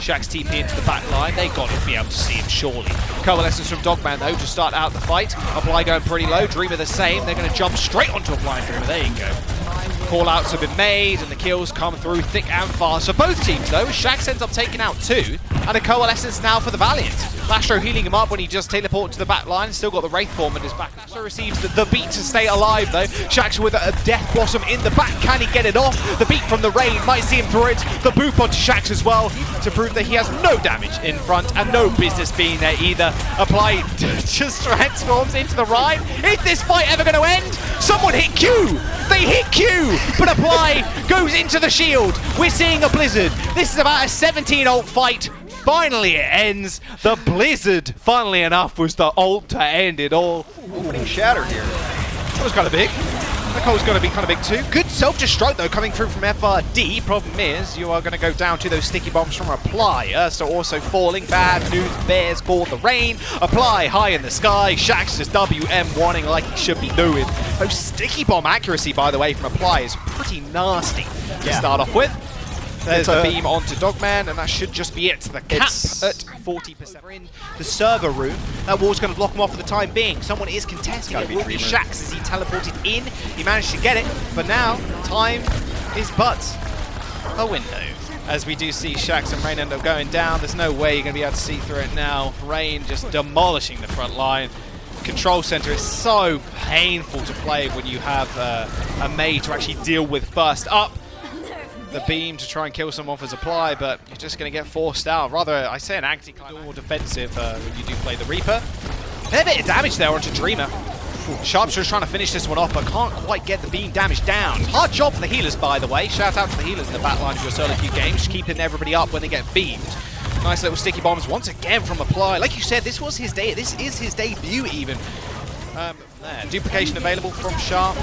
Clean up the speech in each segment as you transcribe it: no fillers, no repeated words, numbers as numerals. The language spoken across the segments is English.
Shaxx TP into the back line. They got to be able to see him, surely. Coalescence from Dogman, though, to start out the fight. Apply going pretty low. Dreamer the same. They're going to jump straight onto Apply and Dreamer. There you go. Call-outs have been made, and the kills come through thick and fast for both teams, though. Shaxx ends up taking out 2, and a Coalescence now for the Valiant. Lastro healing him up when he just teleported to the back line. Still got the Wraith form in his back. Lastro receives the beat to stay alive, though. Shaxx with a Death Blossom in the back. Can he get it off? The beat from the rain might see him through it. The boop onto Shaxx as well to prove that he has no damage in front and no business being there either. Apply just transforms into the Rhyme. Is this fight ever going to end? Someone hit Q! They hit Q! But Apply goes into the shield. We're seeing a Blizzard. This is about a 17 ult fight. Finally it ends. The Blizzard, funnily enough, was the ult to end it all. Opening shatter here. That was kind of big. That goal's going to be kind of big too. Good self-destruct though coming through from FRD. Problem is, you are going to go down to those sticky bombs from Apply. So also falling. Bad news bears for the rain. Apply high in the sky. Shaxx just WM warning like he should be doing. Those sticky bomb accuracy, by the way, from Apply is pretty nasty to start off with. There's the beam onto Dogman, and that should just be it. The cap at 40%. We're in the server room. That wall's going to block him off for the time being. Someone is contesting it. It will be Shaxx as he teleported in. He managed to get it, but now time is but a window. As we do see Shaxx and Rain end up going down. There's no way you're going to be able to see through it now. Rain just demolishing the front line. Control center is so painful to play when you have a Mei to actually deal with first up. The beam to try and kill someone for Apply, but you're just going to get forced out. Rather, I say an anti-climb, more defensive when you do play the Reaper. Fair bit of damage there onto Dreamer. Sharpshooter's trying to finish this one off, but can't quite get the beam damage down. Hard job for the healers, by the way. Shout out to the healers in the back line of your solo queue games, just keeping everybody up when they get beamed. Nice little sticky bombs once again from Apply. Like you said, this was his day. This is his debut even. There. Duplication available from Sharp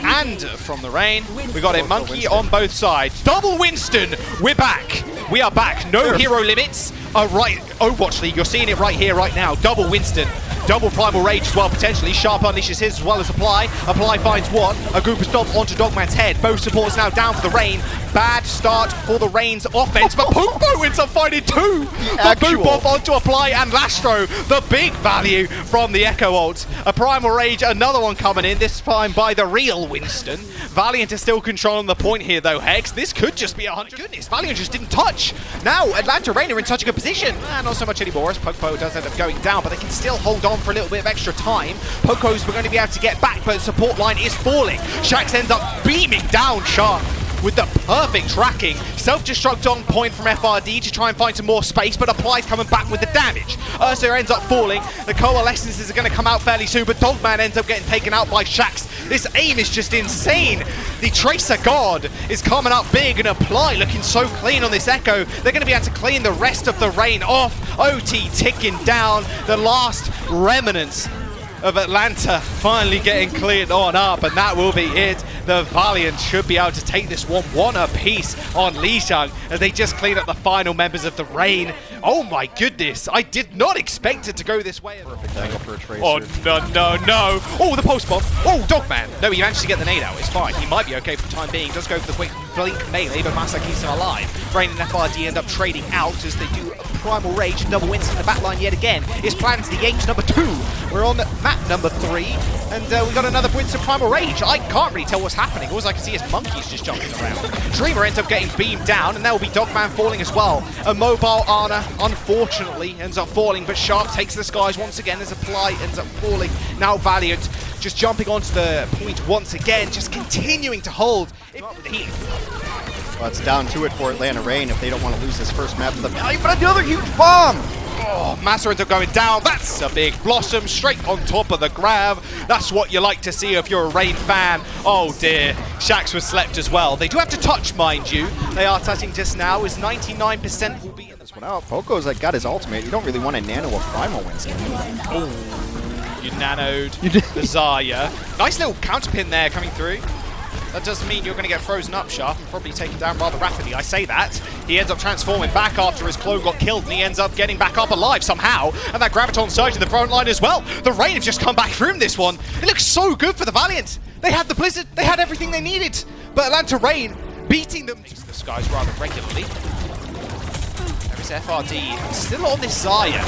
and from the Rain. We got a Monkey on both sides. Double Winston! We're back! We are back. No hero limits. Right, Overwatch League, you're seeing it right here, right now. Double Winston. Double Primal Rage as well, potentially. Sharp unleashes his as well as Apply. Apply finds one. A group of stomp onto Dogman's head. Both supports now down for the Rain. Bad start for the Rain's offense, but Pokpo ends up finding 2. The boop off onto Apply and Lastro. The big value from the Echo ult. A Primal Rage, another one coming in, this time by the real Winston. Valiant is still controlling the point here though, Hex. This could just be 100. Goodness, Valiant just didn't touch. Now, Atlanta Rain are in such a good position. Not so much anymore as Poco does end up going down, but they can still hold on for a little bit of extra time. Poco's we're going to be able to get back, but the support line is falling. Shaxx ends up beaming down Sharp with the perfect tracking. Self-destruct on point from FRD to try and find some more space, but Apply's coming back with the damage. Ursa ends up falling. The Coalescences are going to come out fairly soon, but Dogman ends up getting taken out by Shaxx. This aim is just insane. The Tracer God is coming up big, and Apply looking so clean on this Echo. They're going to be able to clean the rest of the Rain off. OT ticking down. The last remnants of Atlanta finally getting cleared on up, and that will be it. The Valiant should be able to take this one apiece on Lijiang as they just clean up the final members of the Rain. Oh my goodness, I did not expect it to go this way. Perfect angle for a Tracer. Oh no. Oh, the post bomb. Oh, Dogman. No, he managed to get the nade out. It's fine. He might be okay for the time being. Does go for the quick blink melee, but Masa keeps him alive. Rain and FRD end up trading out as they do Primal Rage and double Winston in the backline yet again. His plan's the H number 2. We're on map number 3, and we got another Winston Primal Rage. I can't really tell what's happening. All I can see is monkeys just jumping around. Dreamer ends up getting beamed down, and there will be Dogman falling as well. A mobile Ana, unfortunately, ends up falling, but Sharp takes the skies once again as Apply ends up falling. Now Valiant just jumping onto the point once again, just continuing to hold. Well, it's down to it for Atlanta Rain if they don't want to lose this first map to the Valiant, but another huge bomb! Oh, Massa ends up going down. That's a big Blossom straight on top of the grab. That's what you like to see if you're a Rain fan. Oh dear, Shaxx was slept as well. They do have to touch, mind you. They are touching just now, as 99% will be in this one out. Poco's like got his ultimate. You don't really want to nano a Primal Winston. Oh, you nanoed the Zarya. Nice little counter pin there coming through. That doesn't mean you're going to get frozen up, Sharp, and probably taken down rather rapidly. I say that. He ends up transforming back after his clone got killed, and he ends up getting back up alive somehow. And that Graviton surge in the front line as well. The Rain have just come back from this one. It looks so good for the Valiant. They had the Blizzard. They had everything they needed. But Atlanta Rain beating them to the skies rather regularly. There is FRD still on this Xayah.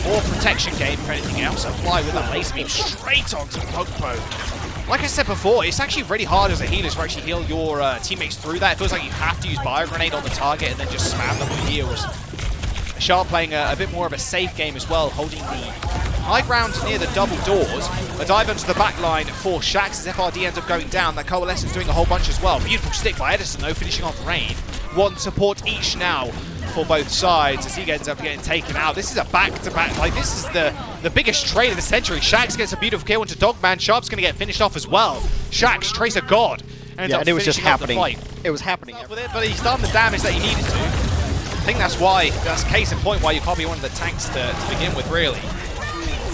More protection game, if anything else. Apply with a laser beam straight onto Pokpo. Like I said before, it's actually really hard as a healer to actually heal your teammates through that. It feels like you have to use Bio Grenade on the target and then just spam them with heals. Sharp playing a bit more of a safe game as well, holding the high ground near the double doors. A dive into the back line for Shax as FRD ends up going down. That Coalescence doing a whole bunch as well. Beautiful stick by Edison though, finishing off Rain. One support each now for both sides as he ends up getting taken out. This is a back-to-back, like this is the biggest trade of the century. Shax gets a beautiful kill into Dogman. Sharp's going to get finished off as well. Shax, Tracer God. Yeah, and it was just happening. It was happening. With it, but he's done the damage that he needed to. I think that's case in point why you can't be one of the tanks to begin with, really.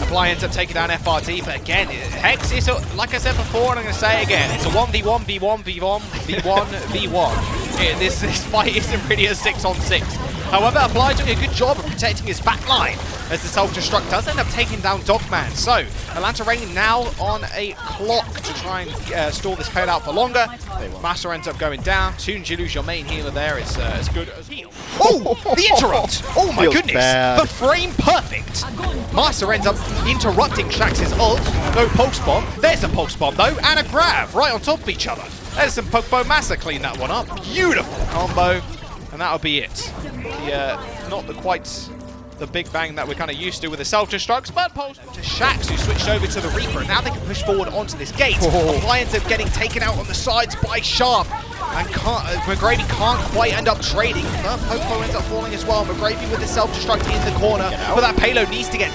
Apply ends up taking down FRD, but again, Hex is, like I said before, and I'm going to say it again, it's a 1v1, v1, v1, v1, v1. This fight isn't really a 6-on-6. However, Apply doing a good job of protecting his back line, as the self-destruct does end up taking down Dogman. So, Atlanta Rain now on a clock to try and stall this payload out for longer. Master ends up going down. Soon as you lose your main healer there, it's as good as heal. Oh, the interrupt! Oh my goodness, the frame perfect! Master ends up interrupting Shax's ult. No pulse bomb. There's a pulse bomb though, and a grab right on top of each other. There's some Pokemon Massa clean that one up. Beautiful combo, and that'll be it. Not quite the big bang that we're kind of used to with the self-destructs, but pulse to Shax, who switched over to the Reaper, and now they can push forward onto this gate. Apply ends up getting taken out on the sides by Sharp, and McGravy can't quite end up trading. Popo ends up falling as well. McGravy with the self-destruct in the corner, but that payload needs to get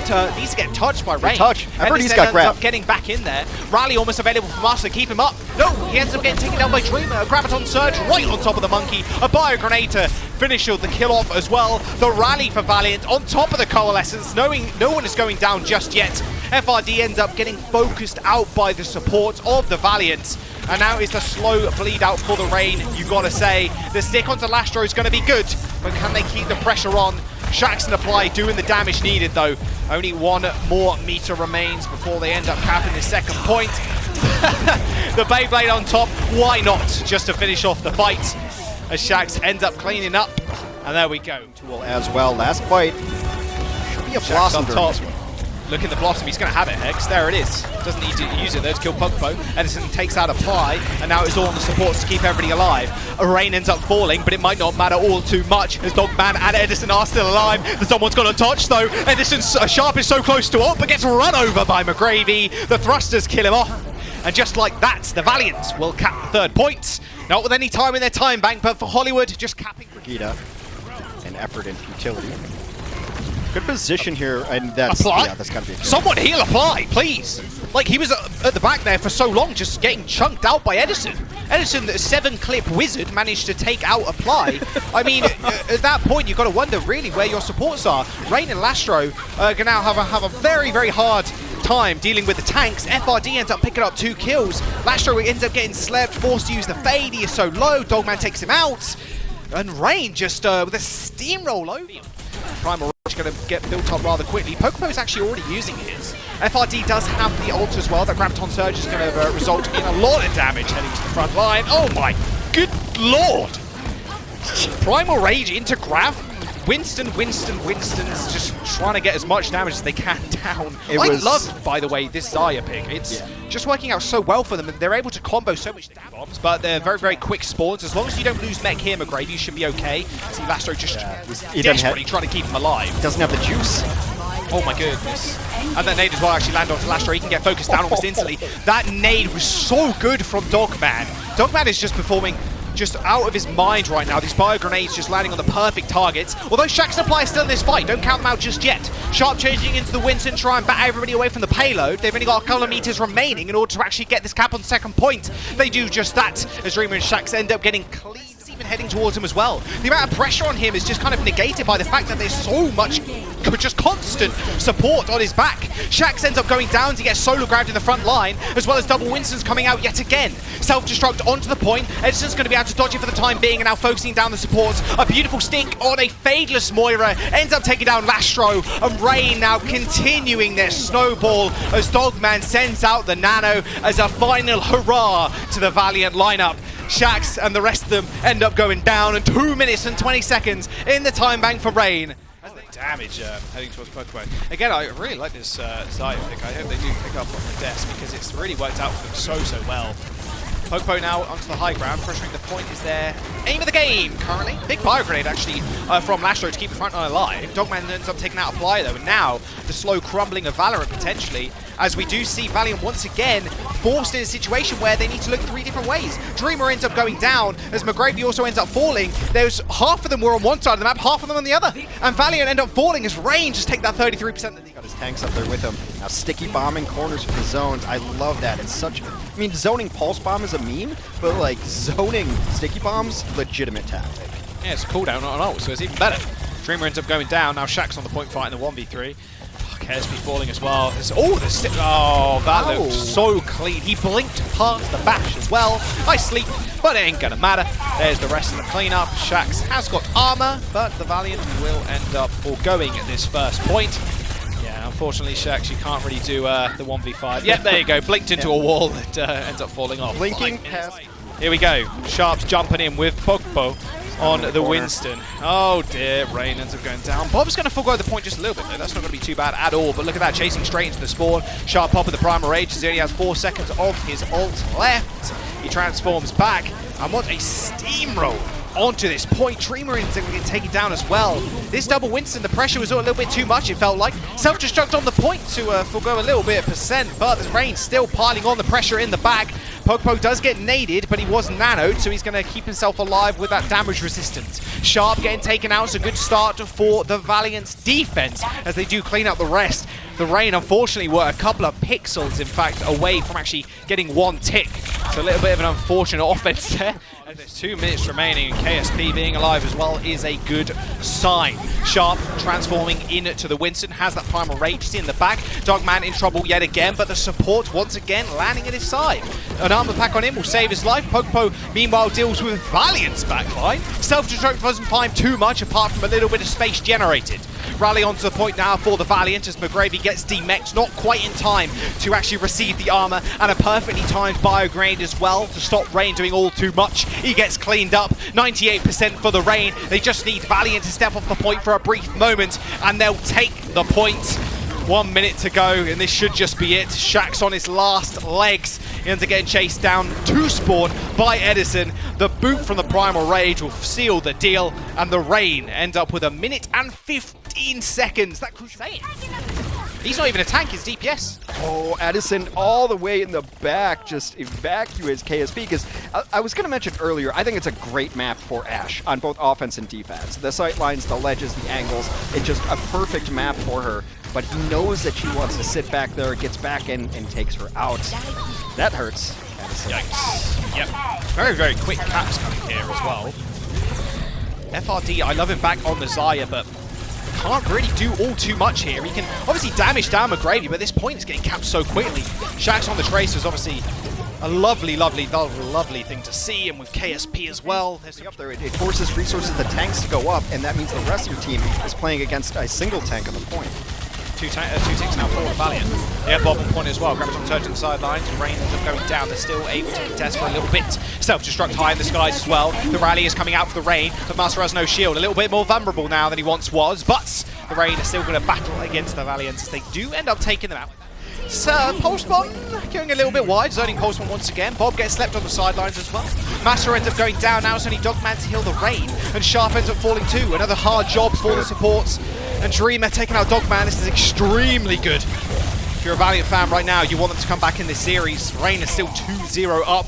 touched by Rain. Everybody's got grabbed. Up getting back in there. Rally almost available for Master to keep him up. No, he ends up getting taken down by Dreamer. A Graviton Surge right on top of the monkey. A Bio Grenade to finish the kill off as well. The rally for Valiant on top of the Coalescence, knowing no one is going down just yet. FRD ends up getting focused out by the support of the Valiant. And now is the slow bleed out for the Rain. You gotta say, the stick onto Lastro is gonna be good, but can they keep the pressure on? Shax and Apply doing the damage needed though. Only one more meter remains before they end up capping the second point. The Beyblade on top, why not? Just to finish off the fight, as Shax ends up cleaning up. And there we go. Tool as well, last fight. Should be a Blossom top. Look at the Blossom, he's going to have it, Hex. There it is. Doesn't need to use it though to kill Pokpo. Edison takes out Apply, and now it's all on the supports to keep everybody alive. Rain ends up falling, but it might not matter all too much, as Dogman and Edison are still alive. Someone's got a touch though. Edison's Sharp is so close to ult, but gets run over by McGravy. The thrusters kill him off. And just like that, the Valiants will cap the third point. Not with any time in their time bank, but for Hollywood, just capping. Brigida, and effort and futility. Good position here, and that's Apply? Yeah, that's gotta be. Someone heal Apply, please. Like he was at the back there for so long, just getting chunked out by Edison. Edison, the 7-clip wizard, managed to take out Apply. I mean, at that point, you've got to wonder really where your supports are. Rain and Lastro can now have a very, very hard time dealing with the tanks. FRD ends up picking up 2 kills. Lastro ends up getting slept, forced to use the fade. He is so low. Dogman takes him out. And Rain just with a steamroll over. Primal Rage going to get built up rather quickly. Pokepo is actually already using his. FRD does have the ult as well. That Graviton Surge is going to result in a lot of damage heading to the front line. Oh my good lord! Primal Rage into Grav. Winston's just trying to get as much damage as they can down. I love, by the way, this Xayah pick. It's just working out so well for them, and they're able to combo so much damage bombs, but they're very, very quick spawns. As long as you don't lose mech here, McGrady, you should be okay. See Lastro just desperately trying to keep him alive. Doesn't have the juice. Oh my goodness. And that nade as well actually landed onto Lastro. He can get focused down almost instantly. That nade was so good from Dogman. Dogman is just performing just out of his mind right now. These bio grenades just landing on the perfect targets. Although Shax and Apply is still in this fight, don't count them out just yet. Sharp changing into the Winston, try and bat everybody away from the payload. They've only got a couple of meters remaining in order to actually get this cap on second point. They do just that, as Dreamer and Shax end up getting clean. Even heading towards him as well. The amount of pressure on him is just kind of negated by the fact that there's so much just constant support on his back. Shax ends up going down to get solo grabbed in the front line, as well as double Winston's coming out yet again. Self-destruct onto the point. Edison's going to be able to dodge it for the time being, and now focusing down the supports. A beautiful stink on a fadeless Moira ends up taking down Lastro, and Rain now continuing their snowball as Dogman sends out the Nano as a final hurrah to the Valiant lineup. Shax and the rest of them end up going down, and 2 minutes and 20 seconds in the time bank for Rain. Damage heading towards Pokemon. Again, I really like this Zaya pick. I hope they do pick up on the desk because it's really worked out for them so well. Popo now onto the high ground, pressuring the point is their aim of the game currently. Big fire grenade actually from Lashro to keep the front line alive. Dogman ends up taking out a fly though, and now the slow crumbling of Valorant potentially, as we do see Valiant once again forced in a situation where they need to look 3 different ways. Dreamer ends up going down as McGravy also ends up falling. There's half of them were on one side of the map, half of them on the other, and Valiant end up falling as Rain just take that 33%. Got his tanks up there with him. Now sticky bombing corners for the zones. I love that. It's such, I mean, zoning pulse bomb is a meme, but like zoning sticky bombs, legitimate tactic. Yeah, it's a cooldown, not an ult, so it's even better. Dreamer ends up going down. Now Shaq's on the point fight in the 1v3. KSP falling as well. That looks so clean. He blinked past the bash as well. Nice sleep, but it ain't gonna matter. There's the rest of the cleanup. Shax has got armor, but the Valiant will end up foregoing at this first point. Yeah, unfortunately, Shax, you can't really do the 1v5. Yep, there you go. Blinked into a wall that ends up falling off. Blinking past. Here we go. Sharp's jumping in with Pogpo on the Winston. Oh dear, Rain ends up going down. Bob's going to forego the point just a little bit though. That's not going to be too bad at all. But look at that, chasing straight into the spawn. Sharp pop with the Primal Rage as he only has 4 seconds of his ult left. He transforms back, and what a steamroll onto this point. Dreamer ends up getting taken down as well. This double Winston, the pressure was a little bit too much, it felt like. Self-destruct on the point to forego a little bit of percent, but the Rain still piling on the pressure in the back. Popo does get naded, but he was nanoed, so he's going to keep himself alive with that damage resistance. Sharp getting taken out, so good start for the Valiant's defense as they do clean up the rest. The Rain, unfortunately, were a couple of pixels, in fact, away from actually getting 1 tick. So a little bit of an unfortunate offense there. And there's 2 minutes remaining, and KSP being alive as well is a good sign. Sharp transforming into the Winston, has that Primal Rage in the back. Dogman in trouble yet again, but the support once again landing at his side. An armor pack on him will save his life. Pogpo, meanwhile, deals with Valiant's backline. Self-destruct doesn't find too much apart from a little bit of space generated. Rally onto the point now for the Valiant as McGravy gets demeched, not quite in time to actually receive the armor, and a perfectly timed bio grenade as well to stop Rain doing all too much. He gets cleaned up, 98% for the Rain. They just need Valiant to step off the point for a brief moment, and they'll take the point. 1 minute to go, and this should just be it. Shax's on his last legs. He ends up getting chased down to spawn by Edison. The boot from the Primal Rage will seal the deal, and the Rain end up with 1 minute and 15 seconds. That crucial. He's not even a tank, he's DPS. Oh, Edison all the way in the back just evacuates KSP, because I was going to mention earlier, I think it's a great map for Ashe on both offense and defense. The sight lines, the ledges, the angles, it's just a perfect map for her. But he knows that she wants to sit back there, gets back in, and takes her out. That hurts. Yikes. Yep. Very, very quick caps coming here as well. FRD, I love him back on the Zaya, but can't really do all too much here. He can obviously damage down McGravy, but this point is getting capped so quickly. Shax on the Tracer is obviously a lovely thing to see, and with KSP as well. Up there, it forces resources, the tanks to go up, and that means the rest of your team is playing against a single tank on the point. Two ticks now for the Valiant. Yeah, Bob on point as well. Graviton surge on the sidelines. Rain ends up going down. They're still able to contest for a little bit. Self-destruct high in the skies as well. The rally is coming out for the Rain, but Master has no shield. A little bit more vulnerable now than he once was, but the Rain are still going to battle against the Valiant as they do end up taking them out. So, Pulsebomb going a little bit wide, zoning Pulsebomb once again. Bob gets slept on the sidelines as well. Master ends up going down now. It's only Dogman to heal the Rain, and Sharp ends up falling too. Another hard job for the supports. And Dreamer taking out Dogman. This is extremely good. If you're a Valiant fan right now, you want them to come back in this series. Rain is still 2-0 up.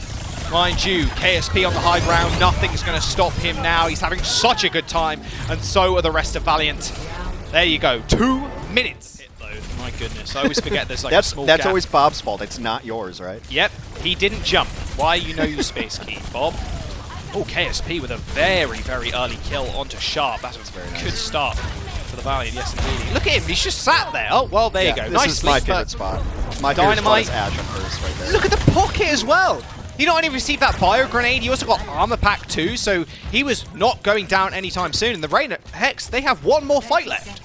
Mind you, KSP on the high ground. Nothing's going to stop him now. He's having such a good time, and so are the rest of Valiant. There you go. 2 minutes. My goodness, I always forget there's like a small That's gap. always Bob's fault. It's not yours, right? Yep, he didn't jump. Why you know your space key, Bob? Oh, KSP with a very, very early kill onto Sharp. That was a very good start for the Valiant, yes indeed. Look at him, he's just sat there. Oh, well, there you go. This nice is my sleep, favorite spot. My Dynamite. favorite spot is Ashe on first right there. Look at the pocket as well. He not only received that bio grenade, he also got armor pack too, so he was not going down anytime soon. And the Rain, Hex, they have one more fight left.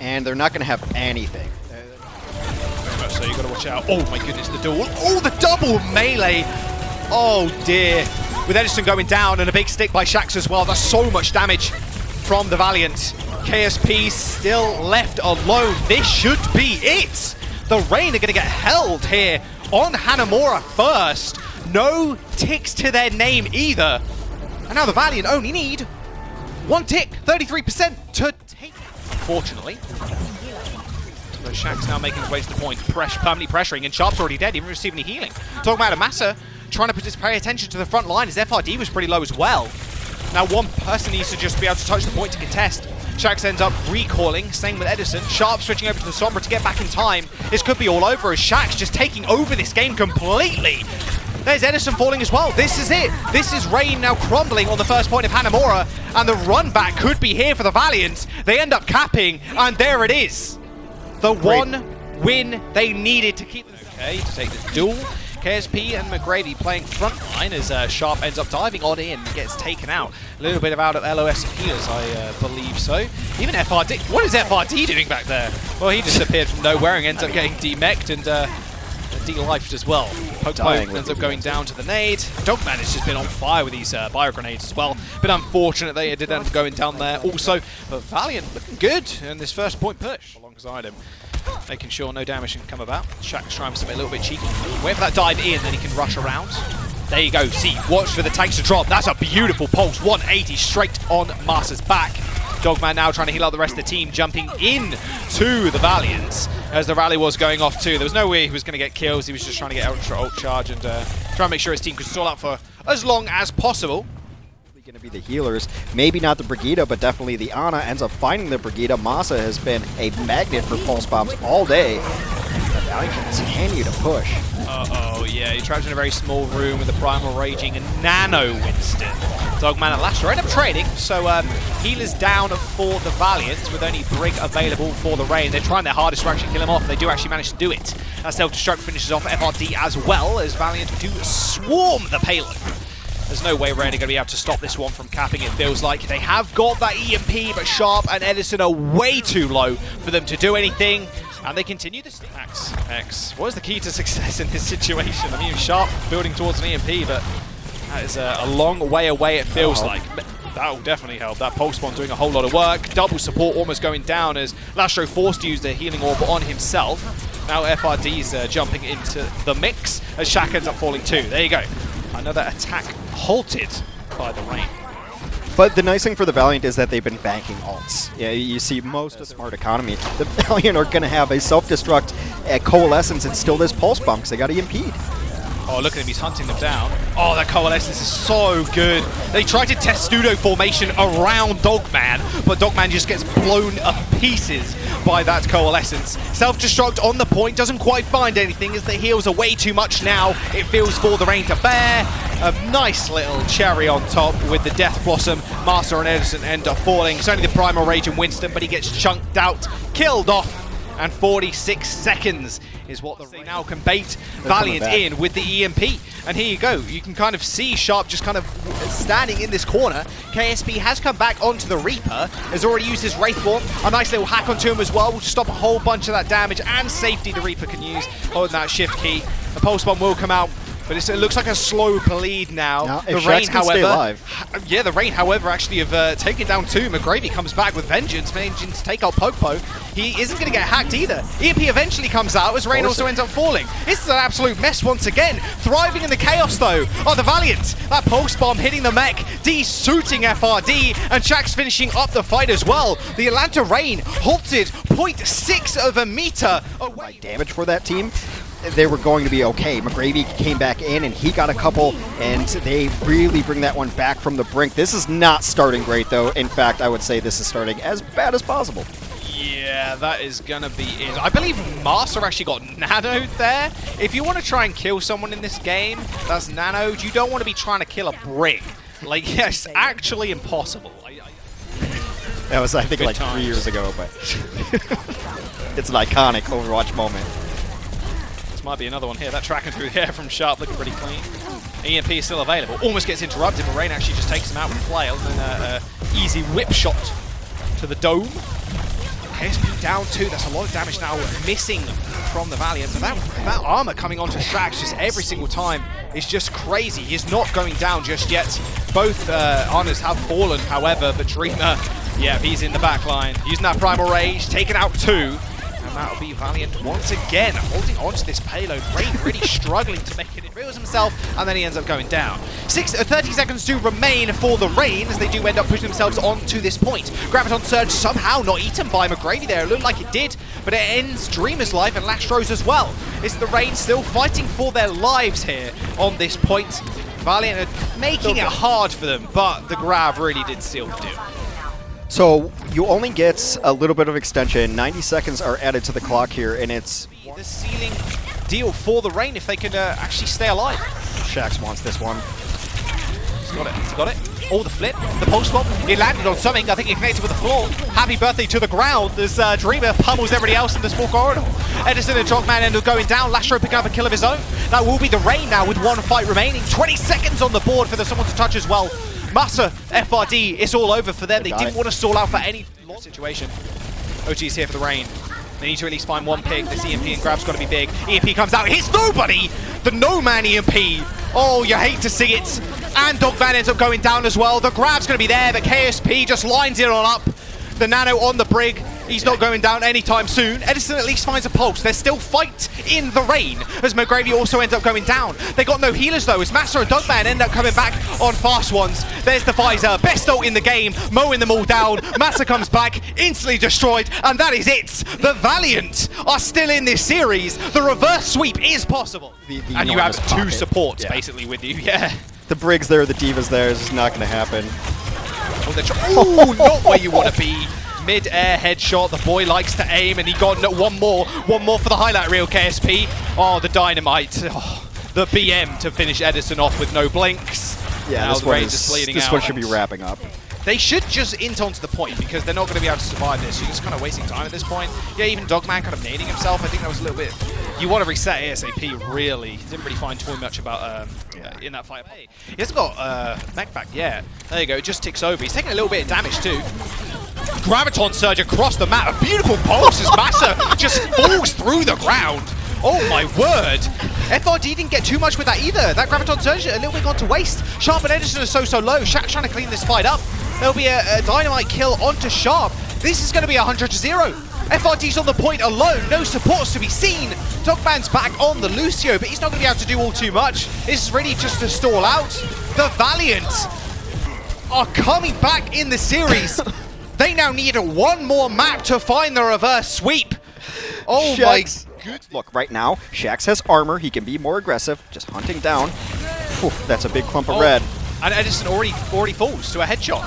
And they're not going to have anything. So you got to watch out. Oh my goodness, the duel. Oh, the double melee. Oh dear. with Edison going down and a big stick by Shax as well. That's so much damage from the Valiant. KSP still left alone. This should be it. The Rain are going to get held here on Hanamura first. No ticks to their name either. And now the Valiant only need one tick, 33% to take it. Unfortunately. So Shaq's now making his way to the point, permanently pressuring, and Sharp's already dead, he didn't receive any healing. Talking about Amasa, trying to pay attention to the front line, as FRD was pretty low as well. Now one person needs to just be able to touch the point to contest. Shax ends up recalling, same with Edison. Sharp switching over to the Sombra to get back in time. This could be all over as Shax just taking over this game completely. There's Edison falling as well. This is it. This is Rain now crumbling on the first point of Hanamura, and the run back could be here for the Valiant. They end up capping, and there it is. The one win they needed to keep them. Okay, to take this duel. KSP and McGrady playing frontline as Sharp ends up diving on in and gets taken out. A little bit of out of LOS healers, I believe so. Even FRD. What is FRD doing back there? Well, he just appeared from nowhere and ends up getting demech'd and de-lifed as well. Poke ends up going down to the nade. Dogman has just been on fire with these bio grenades as well. But unfortunate they did end up going down there also. But Valiant looking good in this first point push alongside him. Making sure no damage can come about. Shaq's trying for something a little bit cheeky. Wait for that dive in, then he can rush around. There you go, see, watch for the tanks to drop. That's a beautiful pulse, 180 straight on Master's back. Dogman now trying to heal out the rest of the team, jumping in to the Valiants as the rally was going off too. There was no way he was going to get kills, he was just trying to get ultra ult charge and try and make sure his team could stall out for as long as possible. Going to be the healers, maybe not the Brigida, but definitely the Ana ends up finding the Brigida. Masa has been a magnet for pulse bombs all day. The Valiant continue to push. Uh-oh, yeah, you're trapped in a very small room with the Primal Raging and Nano Winston. Dogman and Lasher end up trading, so healers down for the Valiant with only Brig available for the Rain. They're trying their hardest to actually kill him off. They do actually manage to do it. That self-destruct finishes off FRD as well, as Valiant do swarm the payload. There's no way Rain are going to be able to stop this one from capping, it feels like. They have got that EMP, but Sharp and Edison are way too low for them to do anything. And they continue this. X. What is the key to success in this situation? I mean, Sharp building towards an EMP, but that is a long way away, it feels like. That will definitely help. That pulse bomb doing a whole lot of work. Double support almost going down as Lastro forced to use the healing orb on himself. Now FRD's jumping into the mix as Shaq ends up falling too. There you go. Another attack halted by the Rain. But the nice thing for the Valiant is that they've been banking ults. Yeah, you see most of the smart economy. The Valiant are going to have a self-destruct at Coalescence and still this pulse bomb because they got EMP'd. Oh, look at him, he's hunting them down. Oh, that Coalescence is so good. They tried to test Studo formation around Dogman, but Dogman just gets blown to pieces by that Coalescence. Self-destruct on the point, doesn't quite find anything as the heals are way too much now. It feels for the Rain to bear. A nice little cherry on top with the Death Blossom. Master and Edison end up falling. It's only the Primal Rage and Winston, but he gets chunked out, killed off. And 46 seconds is what the Rain now can bait Valiant in with the EMP. And here you go. You can kind of see Sharp just kind of standing in this corner. KSP has come back onto the Reaper. Has already used his Wraith Form. A nice little hack onto him as well. Will stop a whole bunch of that damage and safety the Reaper can use. Holding that shift key. The Pulse Bomb will come out. But it looks like a slow bleed now. The Rain, however, the Rain, however, actually have taken down two. McGrady comes back with Vengeance, managing to take out Popo. He isn't going to get hacked either. EMP eventually comes out as Rain also ends up falling. This is an absolute mess once again. Thriving in the chaos though are the Valiant. That pulse bomb hitting the mech, de-suiting FRD, and Shax finishing up the fight as well. The Atlanta Rain halted 0.6 of a meter away. Damage for that team. They were going to be okay. McGravy came back in and he got a couple, and they really bring that one back from the brink. This is not starting great though. In fact, I would say this is starting as bad as possible. Yeah, that is gonna be it. I believe Master actually got nanoed there. If you want to try and kill someone in this game that's nanoed, you don't want to be trying to kill a brick. Like, yeah, it's actually impossible. That was, I think, like 3 years ago, but it's an iconic Overwatch moment. Might be another one here. That tracking through the air from Sharp looking pretty clean. EMP is still available. Almost gets interrupted, but Rain actually just takes him out with a flail and an easy whip shot to the dome. KSP down 2, that's a lot of damage now missing from the Valiant. And that armor coming onto Shax just every single time is just crazy. He's not going down just yet. Both honors have fallen, however, but Dreamer, yeah, he's in the back line. Using that Primal Rage, taking out 2. And that'll be Valiant once again, holding on to this payload. Rain really struggling to make it. He reveals himself, and then he ends up going down. 30 seconds to remain for the Rain, as they do end up pushing themselves onto this point. Graviton Surge somehow not eaten by McGrady there. It looked like it did, but it ends Dreamer's life and Lastro's as well. It's the Rain still fighting for their lives here on this point. Valiant are making it hard for them, but the grab really did seal the deal. So you only get a little bit of extension. 90 seconds are added to the clock here, and it's the sealing deal for the Rain if they could actually stay alive. Shax wants this one. He's got it. He's got it. Oh, the flip, the post swap. He landed on something. I think he connected with the floor. Happy birthday to the ground as Dreamer pummels everybody else in the small corridor. Edison and Jogman end up going down. Lastro picking up a kill of his own. That will be the Rain now with 1 fight remaining. 20 seconds on the board for someone to touch as well. Massa, FRD, it's all over for them. They didn't want to stall out for any situation. OG is here for the Rain. They need to at least find one pick. This EMP and grab's got to be big. EMP comes out, hits nobody! The no-man EMP. Oh, you hate to see it. And Dogman ends up going down as well. The grab's going to be there, but KSP just lines it on up. The Nano on the Brig. He's not going down anytime soon. Edison at least finds a pulse. There's still fight in the Rain as McGravy also ends up going down. They got no healers though as Massa and Dogman end up coming back on fast ones. There's the Visor. Best ult in the game. Mowing them all down. Massa comes back. Instantly destroyed. And that is it. The Valiant are still in this series. The reverse sweep is possible. And you have 2 supports basically with you. Yeah. The Brig's there, the D.Va's there. It's just not going to happen. Oh, not where you want to be. Mid-air headshot, the boy likes to aim, and he got one more for the highlight reel, KSP. Oh, the dynamite. Oh, the BM to finish Edison off with no blinks. Yeah, now this one should be wrapping up. They should just int onto the point because they're not going to be able to survive this. You're just kind of wasting time at this point. Yeah, even Dogman kind of nading himself. I think that was a little bit... You want to reset ASAP, really. Didn't really find too much about in that fight. He hasn't got mech back yet. There you go, it just ticks over. He's taking a little bit of damage too. Graviton Surge across the map. A beautiful pulse as Massa just falls through the ground. Oh my word. FRD didn't get too much with that either. That Graviton Surge a little bit gone to waste. Sharp and Edison are so low. Shaq trying to clean this fight up. There'll be a dynamite kill onto Sharp. This is going to be 100-0. FRD's on the point alone. No supports to be seen. Dogman's back on the Lucio, but he's not going to be able to do all too much. This is really just to stall out. The Valiant are coming back in the series. They now need 1 more map to find the reverse sweep. Oh my good. Look, right now, Shax has armor. He can be more aggressive, just hunting down. Whew, that's a big clump of red. And Edison already falls to a headshot.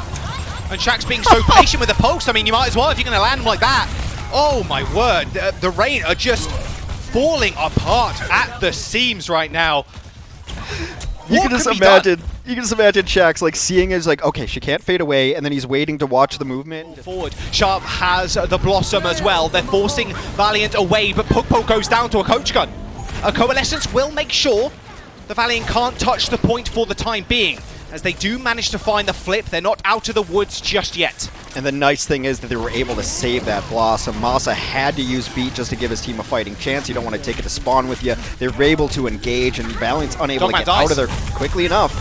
And Shax's being so patient with the pulse. I mean, you might as well if you're going to land like that. Oh my word. The Rain are just falling apart at the seams right now. You can just imagine Shax like seeing is like, okay, she can't fade away, and then he's waiting to watch the movement. Forward, Sharp has the Blossom as well. They're forcing Valiant away, but Pukpo goes down to a coach gun. A Coalescence will make sure the Valiant can't touch the point for the time being. As they do manage to find the flip, they're not out of the woods just yet. And the nice thing is that they were able to save that Blossom. Massa had to use Beat just to give his team a fighting chance. You don't want to take it to spawn with you. They were able to engage, and Valiant's unable to get out of there quickly enough.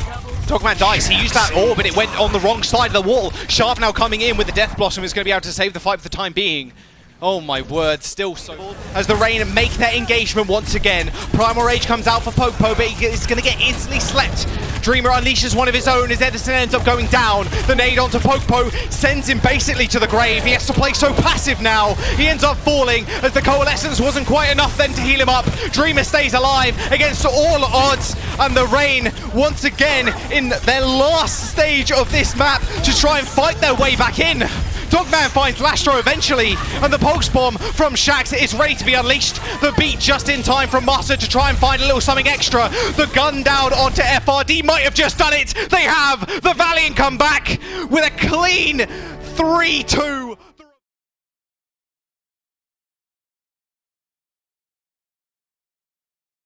Dogman dies. He used that orb, and it went on the wrong side of the wall. Sharp now coming in with the Death Blossom is going to be able to save the fight for the time being. Oh my word, still so... As the Rain make their engagement once again. Primal Rage comes out for Popo, but he's going to get instantly slept. Dreamer unleashes one of his own as Edison ends up going down. The nade onto Popo sends him basically to the grave. He has to play so passive now. He ends up falling as the Coalescence wasn't quite enough then to heal him up. Dreamer stays alive against all odds. And the Rain, once again, in their last stage of this map to try and fight their way back in. Dogman finds Lastro eventually, and the pulse bomb from Shax is ready to be unleashed. The beat just in time from Massa to try and find a little something extra. The gun down onto FRD might have just done it. They have. The Valiant come back with a clean 3-2.